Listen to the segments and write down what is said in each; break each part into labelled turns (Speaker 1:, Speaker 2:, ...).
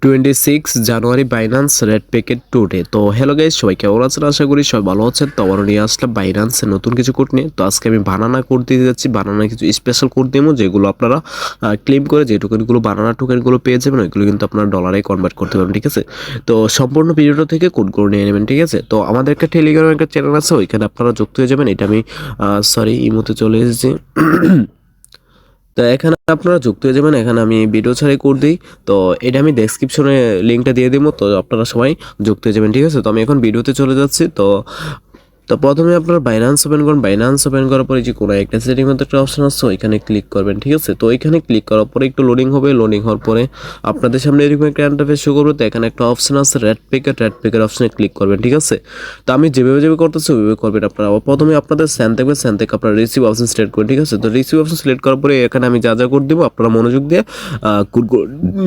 Speaker 1: 26 জানুয়ারি Binance red packet today. তো hello guys, সবাই কেমন আছেন? আশা করি সবাই ভালো আছেন। তো আবারও নিয়ে আসলাম বাইন্যান্সের নতুন কিছু কোড নিয়ে। তো আজকে আমি বানানা কোড দিতে যাচ্ছি, বানানা কিছু স্পেশাল কোড দেবো যেগুলো আপনারা ক্লেম করে যে টোকেনগুলো বানানা টোকেনগুলো পেয়ে যাবেন ওইগুলো কিন্তু আপনারা ডলারে কনভার্ট করতে পারবেন, ঠিক আছে? তো সম্পূর্ণ ভিডিওটা থেকে কোডগুলো নিয়ে নেবেন, ঠিক আছে? তো আমাদের একটা টেলিগ্রামের একটা চ্যানেল আছে, ওইখানে আপনারা যুক্ত হয়ে যাবেন। এটা আমি ইমোতে চলে এসেছি। তো এখানে আপনারা যুক্ত হয়ে যাবেন। এখানে আমি ভিডিও ছাড়াই কোড দিই। তো এটা আমি ডেসক্রিপশনে লিঙ্কটা দিয়ে দেবো, তো আপনারা সবাই যুক্ত হয়ে যাবেন, ঠিক আছে? তো আমি এখন ভিডিওতে চলে যাচ্ছি। তো প্রথমে আপনারা বাইন্যান্স ওপেন করুন। বাইন্যান্স ওপেন করার পরে যে কোনো একটা সেটিং মতো একটা অপশন আসছে, ওইখানে ক্লিক করবেন, ঠিক আছে? তো ওইখানে ক্লিক করার পরে একটু লোডিং হবে। লোডিং হওয়ার পরে আপনাদের সামনে এরকম একটা ইন্টারফেস শো করবে। তো এখানে একটা অপশন আছে রেড প্যাকেট অপশনে ক্লিক করবেন, ঠিক আছে? তো আমি যেভাবে করতেছি ওইভাবে করবেন আপনারা। প্রথমে আপনাদের স্যান থাকবে, স্যান থেকে আপনারা রিসিভ অপশন সিলেক্ট করবেন, ঠিক আছে? তো রিসিভ অপশন সিলেক্ট করার পরে এখানে আমি যা কোড দেবো আপনারা মনোযোগ দিয়ে কোডগুলো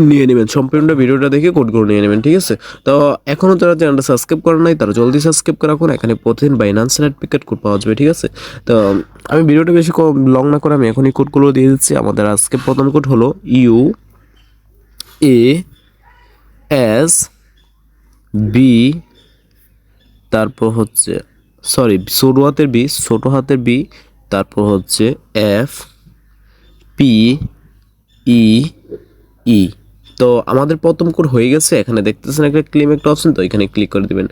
Speaker 1: নিয়ে নেবেন। সম্পূর্ণ ভিডিওটা দেখে কোডগুলো নিয়ে নেবেন, ঠিক আছে? তো এখনও যারা চ্যানেলটা সাবস্ক্রাইব করেন নাই তারা জলদি সাবস্ক্রাইব করে রাখুন। এখানে প্রতিদিন বাইন্যান্স রেড প্যাকেট কোড পাওয়া যাবে, ঠিক আছে? তো আমি ভিডিওটা বেশি লং না করে আমি এখনই কোডগুলো দিয়ে দিচ্ছি। আমাদের আজকে প্রথম কোড হলো UASB, তারপর হচ্ছে ছোট হাতের বি, তারপর হচ্ছে FPEE। তো আমাদের প্রথম কোড হয়ে গেছে। এখানে দেখতেছেন একটা ক্লেম একটা অপশন, তো এখানে ক্লিক করে দিবেন।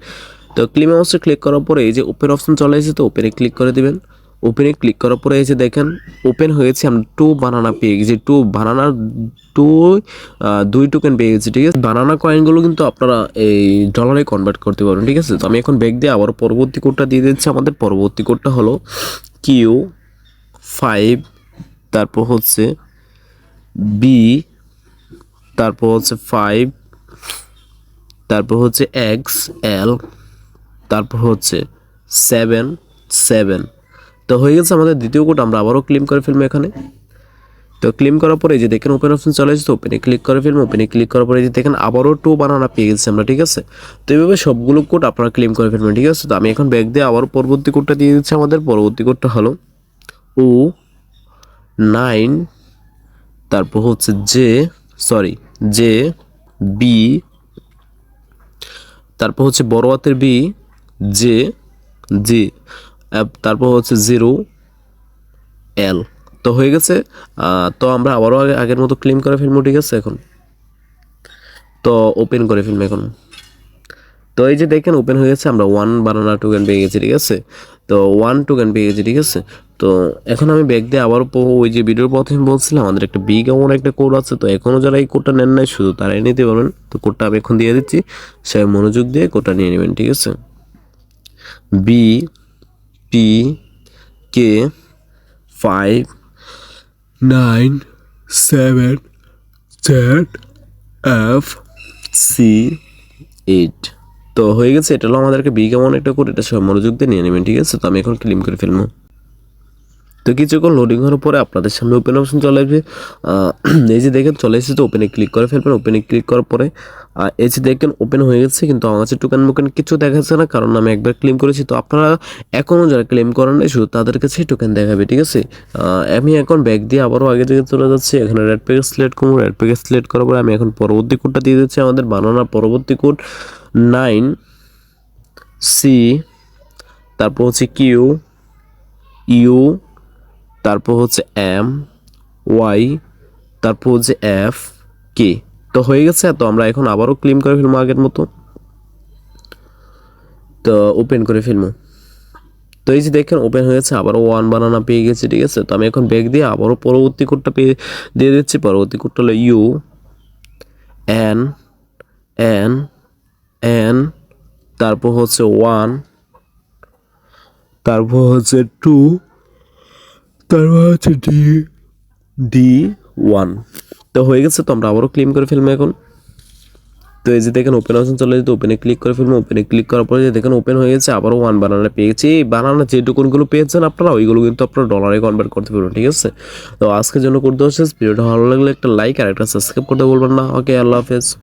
Speaker 1: তো ক্লেম অপশন ক্লিক করার পরে এই যে ওপেন অপশন চলে এসেছে, তো ওপেনে ক্লিক করে দিবেন। ওপেনে ক্লিক করার পরে এই যে দেখেন ওপেন হয়েছে। আমরা টু বানানা পেয়ে গেছি, টু দুই টোকেন পেয়ে গেছি, ঠিক আছে? বানানা কয়েনগুলো কিন্তু আপনারা এই ডলারে কনভার্ট করতে পারবেন, ঠিক আছে? তো আমি এখন ব্যাক দিয়ে আবার পরবর্তী কোডটা দিয়ে দিচ্ছি। আমাদের পরবর্তী কোডটা হলো Q5, তারপর হচ্ছে বি, তারপর হচ্ছে 5, তারপর হচ্ছে XL, তারপর হচ্ছে 7 তো হয়ে গেছে আমাদের দ্বিতীয় কোড। আমরা আবারও ক্লেম করে ফেলবো এখানে। তো ক্লেম করার পরে যে দেখেন ওপেন অপশন চলে এসেছে, ওপেনে ক্লিক করে ফেলবো। ওপেনে ক্লিক করার পরে যে দেখেন আবারও টু বানানা পেয়ে গেছি আমরা, ঠিক আছে? তো এইভাবে সবগুলো কোড আপনারা ক্লেম করে ফেলবেন, ঠিক আছে? তো আমি এখন ব্যাক দিয়ে আবারও পরবর্তী কোডটা দিয়ে দিচ্ছি। আমাদের পরবর্তী কোডটা হলো O9, তারপর হচ্ছে জে বি, তারপর হচ্ছে বড় হাতের বি, জি, তারপর হচ্ছে 0L। তো হয়ে গেছে। তো আমরা আবারও আগের মতো ক্লেম করে ফেলবো, ঠিক আছে? এখন তো ওপেন করে ফেলবো এখন। তো এই যে দেখেন ওপেন হয়ে গেছে। আমরা 1 বানানা টোকেন পেয়ে গেছি, ঠিক আছে? তো 1 টোকেন পেয়ে গেছি, ঠিক আছে? তো এখন আমি ব্যাক দিয়ে আবারও ওই যে ভিডিওর প্রথমে বলছিলাম আমাদের একটা বিগ অ্যামাউন্ট একটা কোড আছে। তো এখনও যারা এই কোডটা নেন নাই শুধু তারাই নিতে পারবেন। তো কোডটা আমি এখন দিয়ে দিচ্ছি, সবাই মনোযোগ দিয়ে কোডটা নিয়ে নেবেন, ঠিক আছে? BPK597ZFC8। তো হয়ে গেছে। এটা হলো আমাদেরকে বিগ অ্যামাউন্ট একটা কোড, এটা সব মনোযোগ দিয়ে নিয়ে নেবেন, ঠিক আছে? তো আমি এখন ক্লেম করে ফেলবো। তো কিছুক্ষণ লোডিং হওয়ার পরে আপনাদের সামনে ওপেন অপশন চলে আসবে। এই যে দেখেন চলে এসেছে, তো ওপেনে ক্লিক করে ফেলবেন। ওপেনে ক্লিক করার পরে এই যে দেখেন ওপেন হয়ে গেছে, কিন্তু আমার কাছে টোকেন কিছু দেখাচ্ছে না, কারণ আমি একবার ক্লেম করেছি। তো আপনারা এখনও যারা ক্লেম করেন নাই শুধু তাদের কাছেই টোকেন দেখাবে, ঠিক আছে? আমি এখন ব্যাক দিয়ে আবারও আগে থেকে চলে যাচ্ছি। এখানে রেড প্যাকেজ সিলেক্ট করবো। রেড প্যাকেজ সিলেক্ট করার পরে আমি এখন পরবর্তী কোডটা দিয়ে দিচ্ছি। আমাদের বানানোর পরবর্তী কোড 9C, তারপর হচ্ছে QU, তারপর হচ্ছে MY, তারপর হচ্ছে FK। তো হয়ে গেছে। তো আমরা এখন আবারও ক্লেম করে ফেলবো আগের মতো। তো ওপেন করে ফেলবো। তো এই যে দেখেন ওপেন হয়েছে, আবারও 1 বানানা পেয়ে গেছে, ঠিক আছে? তো আমি এখন ব্যাক দিয়ে আবারও পরবর্তী কোডটা দিয়ে দিচ্ছি। পরবর্তী কোডটা হলো UN, তারপর হচ্ছে 1, তারপর হচ্ছে 2, তারপর হচ্ছে D1। তো হয়ে গেছে। তো আমরা আবারও ক্লেম করে ফেলবো এখন। তো এই যে দেখেন ওপেন অপশন চলে যেতে, ওপেনে ক্লিক করে ফেলবো। ওপেনে ক্লিক করার পরে যে দেখেন ওপেন হয়ে গেছে, আবারও 1 বানানা পেয়ে গেছি। এই বানানা যে টোকেনগুলো পেয়েছেন আপনারা ওইগুলো কিন্তু আপনারা ডলারে কনভার্ট করতে পারবেন, ঠিক আছে? তো আজকের জন্য করতে হচ্ছে ভিডিওটা ভালো লাগলে একটা লাইক আর একটা সাবস্ক্রাইব করতে বলবেন না। ওকে, আল্লাহ হাফেজ।